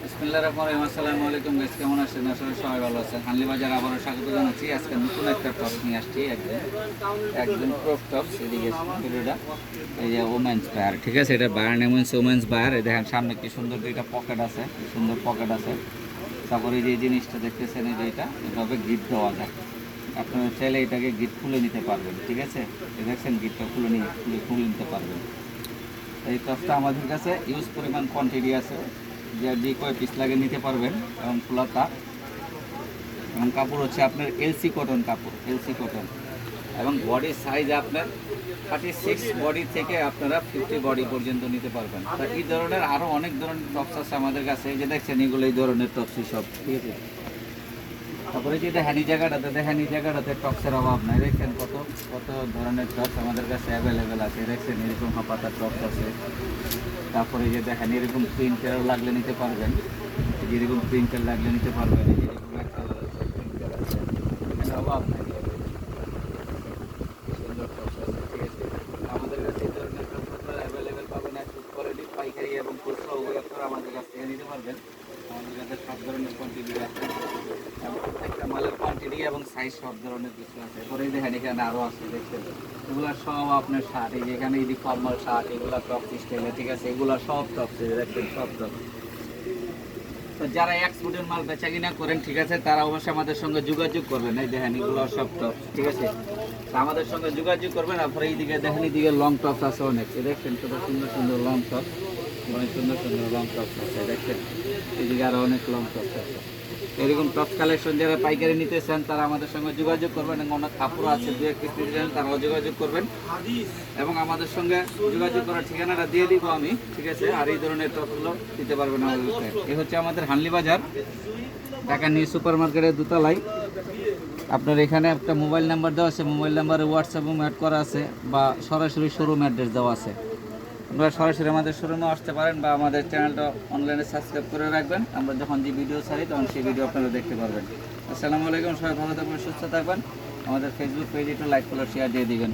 বিসমিল্লাহির রহমানির রহিম। আসসালামু আলাইকুম গাইস, কেমন আছেন? আসলে সবাই ভালো আছেন। হানলি বাজার আবারও স্বাগত জানাচ্ছি। আজকে নতুন একটা টপ নিয়ে আসছি, একদম ক্রপ টপ। এদিকে ভিডিওটা এই যে ওমেন্স বায়ার, ঠিক আছে? এটা বায়ার নেম হচ্ছে ওমেন্স বায়ার। এই দেখেন সামনে কি সুন্দর দুইটা পকেট আছে, কি সুন্দর পকেট আছে। তারপরে এই যে জিনিসটা দেখতেছেন, এই যে এটা এভাবে গিট দেওয়া যায়। আপনারা চাইলে এটাকে গিট খুলে নিতে পারবেন, ঠিক আছে? এই দেখছেন গিটটা খুলে নিতে পারবেন। এই টপটা আমাদের কাছে ইউজ পরিমাণ কোয়ান্টিটি আছে, যে কয় পিস লাগে নিতে পারবেন। এবং খোলা তার এবং কাপড় হচ্ছে আপনার এলসি কটন কাপড়, এলসি কটন। এবং বডি সাইজ আপনার 36 বডি থেকে আপনারা 50 বডি পর্যন্ত নিতে পারবেন। তা এই ধরনের আরও অনেক ধরনের টপস আছে আমাদের কাছে। এই যে দেখছেন এগুলো এই ধরনের টপসই সব, ঠিক আছে? তারপরে যেটা হ্যানি জায়গাটাতে টপসের অভাব নাই। দেখছেন কত কত ধরনের টপস আমাদের কাছে অ্যাভেলেবেল আছে। দেখছেন এরকম হাফাতার টপস আছে। তারপরে যে দেখেন এরকম প্রিন্টার লাগলে নিতে পারবেন, যেরকম প্রিন্টার লাগলে নিতে পারবেন। এরকম একটা প্রিন্টার আছে, এখানে অভাব নাই। সুন্দর টপস আছে, ঠিক আছে? আমাদের কাছে এই ধরনের টপস আপনারা অ্যাভেলেবেল পাবেন। একটু কোয়ালিটি পাইকারি এবং খুচরা উভয় আপনারা আমাদের কাছ থেকে নিতে পারবেন। আমাদের কাছে সব ধরনের কোয়ান্টিটি আছে, প্রত্যেকটা মালের কোয়ান্টিটি এবং সাইজ সব ধরনের কিছু আছে। পরে দেখেন এখানে আরও আছে, দেখছেন এগুলো সব আপনার শার্ট। এই যে এখানে এই যে ফর্মাল শার্ট, এগুলো টপ স্টাইলে, ঠিক আছে? এগুলো সব টপ, দেখছেন সব টপ। তো যারা এক্সপোর্টের মাল বেচা কিনা করেন, ঠিক আছে, তারা অবশ্যই আমাদের সঙ্গে যোগাযোগ করবেন। এই দেখেন এগুলো সব টপ, ঠিক আছে? তো আমাদের সঙ্গে যোগাযোগ করবেন। তারপরে এইদিকে দেখেন এইদিকে লং টপস আছে অনেক, দেখছেন কত সুন্দর সুন্দর লং টপ, অনেক সুন্দর সুন্দর লং টপস আছে, দেখছেন এদিকে আরও অনেক লং টপস আছে। এরকম টপস কালেকশন যারা পাইকারি নিতে চান তারা আমাদের সঙ্গে যোগাযোগ করবেন। এবং অনেক কাপড় আছে, দু এক পিস নিতে চান তারাও যোগাযোগ করবেন। এবং আমাদের সঙ্গে যোগাযোগ করার ঠিকানাটা দিয়ে দিব আমি, ঠিক আছে? আর এই ধরনের টপগুলো দিতে পারবেন আমাদের কাছে। এই হচ্ছে আমাদের হানলি বাজার, ঢাকা নিউ সুপার মার্কেটের দোতলায়। আপনার এখানে একটা মোবাইল নাম্বার দেওয়া আছে, মোবাইল নাম্বারে হোয়াটসঅ্যাপে অ্যাড করা আছে, বা সরাসরি শোরুম অ্যাড্রেস দেওয়া আছে। আপনারা সরাসরি আমাদের শোরুমে আসতে পারেন, বা আমাদের চ্যানেলটা অনলাইনে সাবস্ক্রাইব করে রাখবেন। আমরা যখন যে ভিডিও ছাড়ি তখন সেই ভিডিও আপনারা দেখতে পারবেন। আসসালামু আলাইকুম, সবাই ভালো থাকবেন, সুস্থ থাকবেন। আমাদের ফেসবুক পেজ একটু লাইক ফলো শেয়ার দিয়ে দিবেন।